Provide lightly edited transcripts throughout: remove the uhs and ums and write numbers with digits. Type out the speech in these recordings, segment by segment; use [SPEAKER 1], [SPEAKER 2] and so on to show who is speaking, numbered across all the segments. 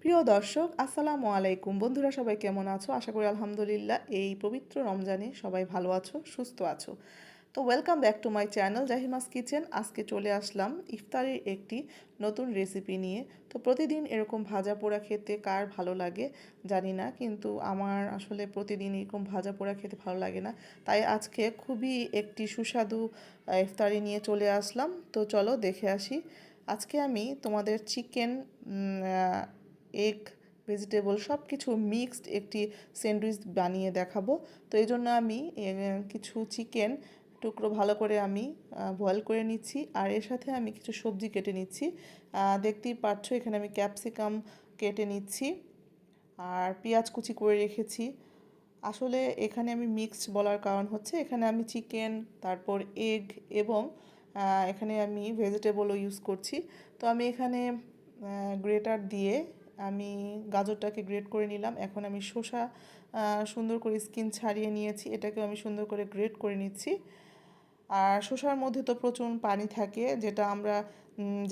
[SPEAKER 1] প্রিয় দর্শক আসসালামু আলাইকুম। বন্ধুরা সবাই কেমন আছো? আশা করি আলহামদুলিল্লাহ এই পবিত্র রমজানে সবাই ভালো আছো, সুস্থ আছো। তো welcome back to my channel Jahima's kitchen. আজকে চলে আসলাম ইফতারের একটি নতুন রেসিপি নিয়ে। তো প্রতিদিন এরকম ভাজা পোড়া খেতে কার ভালো লাগে জানি না, কিন্তু আমার আসলে প্রতিদিন এরকম ভাজা পোড়া খেতে ভালো লাগে না। তাই আজকে খুবই একটি সুস্বাদু ইফতারি নিয়ে চলে আসলাম। তো চলো দেখে আসি। আজকে আমি তোমাদের চিকেন, এগ, ভেজিটেবল সব কিছু মিক্সড একটি স্যান্ডউইচ বানিয়ে দেখাবো। তো এই জন্য আমি কিছু চিকেন টুকরো ভালো করে আমি বয়েল করে নিচ্ছি, আর এর সাথে আমি কিছু সবজি কেটে নিচ্ছি। দেখতেই পাচ্ছ এখানে আমি ক্যাপসিকাম কেটে নিচ্ছি আর পেঁয়াজ কুচি করে রেখেছি। আসলে এখানে আমি মিক্সড বলার কারণ হচ্ছে এখানে আমি চিকেন, তারপর এগ এবং এখানে আমি ভেজিটেবলও ইউজ করছি। তো আমি এখানে গ্রেটার দিয়ে আমি গাজরটাকে গ্রেট করে নিলাম। এখন আমি শসা সুন্দর করে স্কিন ছাড়িয়ে নিয়েছি, এটাকে আমি সুন্দর করে গ্রেট করে নিচ্ছি। আর শসার মধ্যে তো প্রচুর পানি থাকে, যেটা আমরা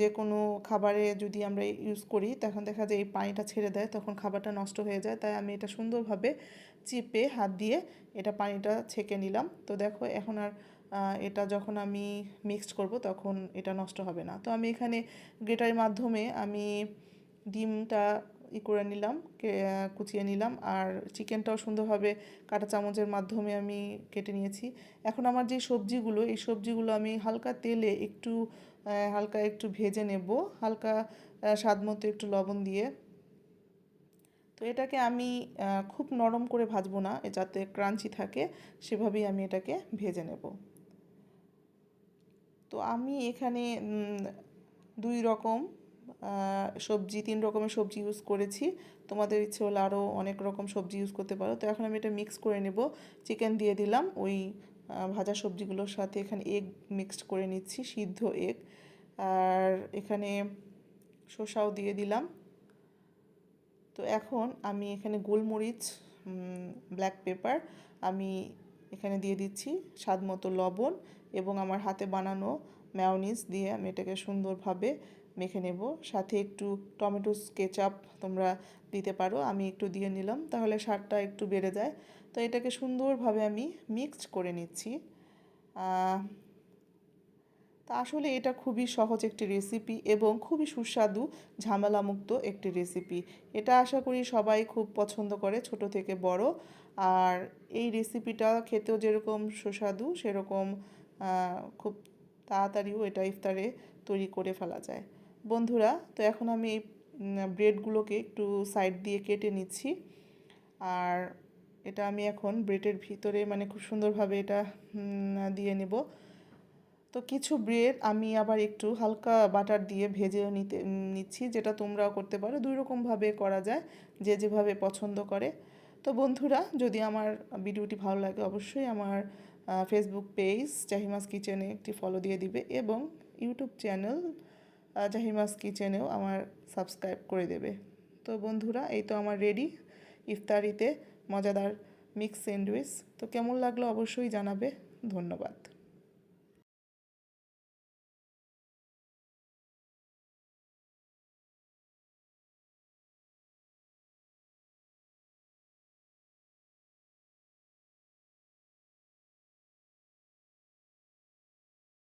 [SPEAKER 1] যে কোনো খাবারে যদি আমরা ইউজ করি তখন দেখা যায় এই পানিটা ছেড়ে দেয়, তখন খাবারটা নষ্ট হয়ে যায়। তাই আমি এটা সুন্দরভাবে চিপে হাত দিয়ে এটা পানিটা ছেঁকে নিলাম। তো দেখো এখন আর এটা যখন আমি মিক্সড করব তখন এটা নষ্ট হবে না। তো আমি এখানে গ্রেটারের মাধ্যমে আমি ডিমটা করে নিলাম, কুচিয়ে নিলাম, আর চিকেনটাও সুন্দরভাবে কাঁটা চামচের মাধ্যমে আমি কেটে নিয়েছি। এখন আমার যে সবজিগুলো, এই সবজিগুলো আমি হালকা তেলে হালকা একটু ভেজে নেব, হালকা স্বাদ মতো একটু লবণ দিয়ে। তো এটাকে আমি খুব নরম করে ভাজবো না, যাতে ক্রাঞ্চি থাকে সেভাবেই আমি এটাকে ভেজে নেব। তো আমি এখানে দুই রকম সবজি, 3 রকমের সবজি ইউজ করেছি। তোমাদের ইচ্ছে হলে আরও অনেক রকম সবজি ইউজ করতে পারো। তো এখন আমি এটা মিক্স করে নেব। চিকেন দিয়ে দিলাম ওই ভাজা সবজিগুলোর সাথে, এখানে এগ মিক্সড করে নিচ্ছি, সিদ্ধ এগ। আর এখানে শসাও দিয়ে দিলাম। তো এখন আমি এখানে গোলমরিচ, ব্ল্যাক পেপার আমি এখানে দিয়ে দিচ্ছি, স্বাদ মতো লবণ এবং আমার হাতে বানানো ম্যায়োনিজ দিয়ে আমি এটাকে সুন্দরভাবে মেখে নেব। সাথে একটু টমেটো কেচাপ তোমরা দিতে পারো, আমি একটু দিয়ে নিলাম, তাহলে স্বাদটা একটু বেড়ে যায়। তো এটাকে সুন্দরভাবে আমি মিক্সড করে নিচ্ছি। তা আসলে এটা খুবই সহজ একটি রেসিপি এবং খুবই সুস্বাদু, ঝামেলামুক্ত একটি রেসিপি। এটা আশা করি সবাই খুব পছন্দ করে, ছোট থেকে বড়। আর এই রেসিপিটা খেতেও যেরকম সুস্বাদু, সেরকম খুব তাড়াতাড়িও এটা ইফতারে তৈরি করে ফেলা যায়। বন্ধুরা, তো এখন আমি এই ব্রেডগুলোকে একটু সাইড দিয়ে কেটে নিচ্ছি, আর এটা আমি এখন ব্রেডের ভিতরে মানে খুব সুন্দরভাবে এটা দিয়ে নেব। তো কিছু ব্রেড আমি আবার একটু হালকা বাটার দিয়ে ভেজেও নিচ্ছি, যেটা তোমরাও করতে পারো। 2 রকমভাবে করা যায়, যে যেভাবে পছন্দ করে। তো বন্ধুরা, যদি আমার ভিডিওটি ভালো লাগে অবশ্যই আমার ফেসবুক পেজ জাহিমাস কিচেনে একটি ফলো দিয়ে দিবে এবং ইউটিউব চ্যানেল জাহিমাস কিচেনেও আমার সাবস্ক্রাইব করে দেবে। তো বন্ধুরা, এই তো আমার রেডি ইফতারিতে মজাদার মিক্স স্যান্ডউইচ। তো কেমন লাগলো অবশ্যই জানাবে। ধন্যবাদ।